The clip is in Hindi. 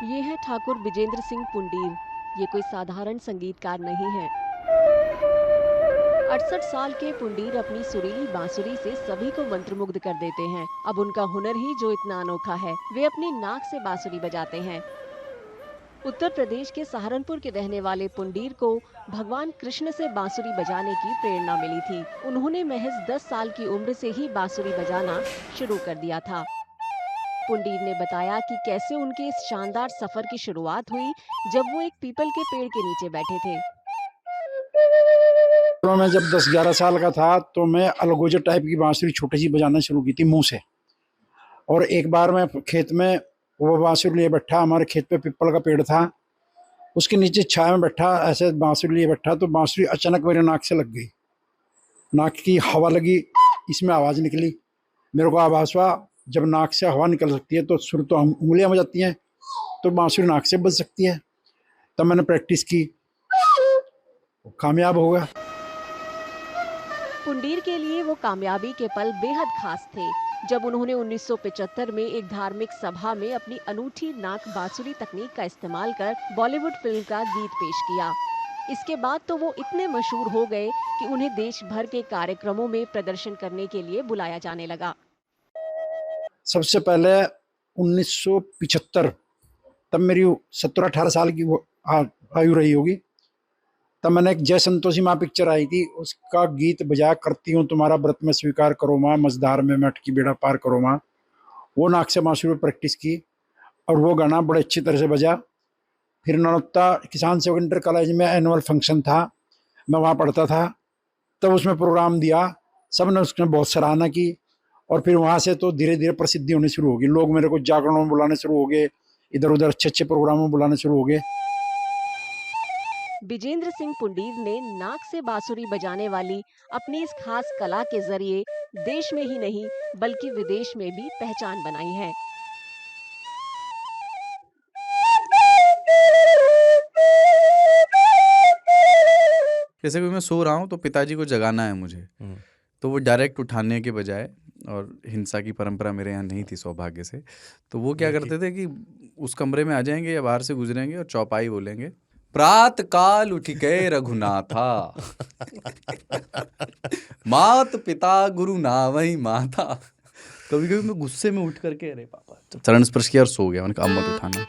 ये है ठाकुर विजेंद्र सिंह पुंडीर। ये कोई साधारण संगीतकार नहीं है। 68 साल के पुंडीर अपनी सुरीली बांसुरी से सभी को मंत्रमुग्ध कर देते हैं। अब उनका हुनर ही जो इतना अनोखा है, वे अपनी नाक से बांसुरी बजाते हैं। उत्तर प्रदेश के सहारनपुर के रहने वाले पुंडीर को भगवान कृष्ण से बांसुरी बजाने की प्रेरणा मिली थी। उन्होंने महज 10 साल की उम्र से ही बांसुरी बजाना शुरू कर दिया था। पुंडीर ने बताया कि कैसे उनके इस शानदार सफर की शुरुआत हुई, जब वो एक पीपल के पेड़ के नीचे बैठे थे। तो मैं जब 10-11 साल का था तो मैं अलगोजा टाइप की बांसुरी छोटी सी बजाना शुरू की थी मुंह से। और एक बार मैं खेत में वो बांसुरी लिए बैठा, हमारे खेत पे पीपल का पेड़ था, उसके नीचे छाया में बैठा, ऐसे बांसुरी लिए बैठा तो बांसुरी अचानक मेरे नाक से लग गई। नाक की हवा लगी, इसमें आवाज़ निकली। मेरे को आभास हुआ जब नाक से हवा निकल सकती है तो सुर तो उंगलियां बज जाती हैं, तो बांसुरी नाक से बज सकती है। तब मैंने प्रैक्टिस की, कामयाब हो गया। पुंडीर के लिए वो कामयाबी के पल बेहद खास थे, जब उन्होंने 1975 में एक धार्मिक सभा में अपनी अनूठी नाक बांसुरी तकनीक का इस्तेमाल कर बॉलीवुड फिल्म का गीत पेश किया। इसके बाद तो वो इतने मशहूर हो गए कि उन्हें देश भर के कार्यक्रमों में प्रदर्शन करने के लिए बुलाया जाने लगा। सबसे पहले 1975, तब मेरी 17-18 साल की आयु रही होगी। तब मैंने एक जय संतोषी माँ पिक्चर आई थी, उसका गीत बजाया, करती हूँ तुम्हारा व्रत में स्वीकार करो माँ, मझधार में मैं अटकी बेड़ा पार करो माँ। वो नाक से बांसुरी पर प्रैक्टिस की और वो गाना बड़े अच्छी तरह से बजा। फिर नौता किसान सेवक इंटर कॉलेज में एनुअल फंक्शन था, मैं वहाँ पढ़ता था, तब उसमें प्रोग्राम दिया, सब ने उसने बहुत सराहना की। और फिर वहाँ से तो धीरे धीरे प्रसिद्धि होनी शुरू होगी, लोग मेरे को जागरणों में बुलाने शुरू हो गए, इधर उधर अच्छे अच्छे प्रोग्रामों में बुलाने शुरू हो गए। विजेंद्र सिंह पुंडीर ने नाक से बांसुरी बजाने वाली अपनी इस खास कला के जरिए देश में ही नहीं बल्कि विदेश में भी पहचान बनाई है। जैसे कि मैं सो रहा हूँ तो पिताजी को जगाना है मुझे, तो वो डायरेक्ट उठाने के बजाय, और हिंसा की परंपरा मेरे यहाँ नहीं थी सौभाग्य से, तो वो क्या करते थे कि उस कमरे में आ जाएंगे या बाहर से गुजरेंगे और चौपाई बोलेंगे, प्रात काल उठ के रघुनाथा मात पिता गुरु नावई माता। कभी कभी मैं गुस्से में उठ करके अरे पापा चरण स्पर्श किया और सो गया। मैंने कहा अब मत उठाना।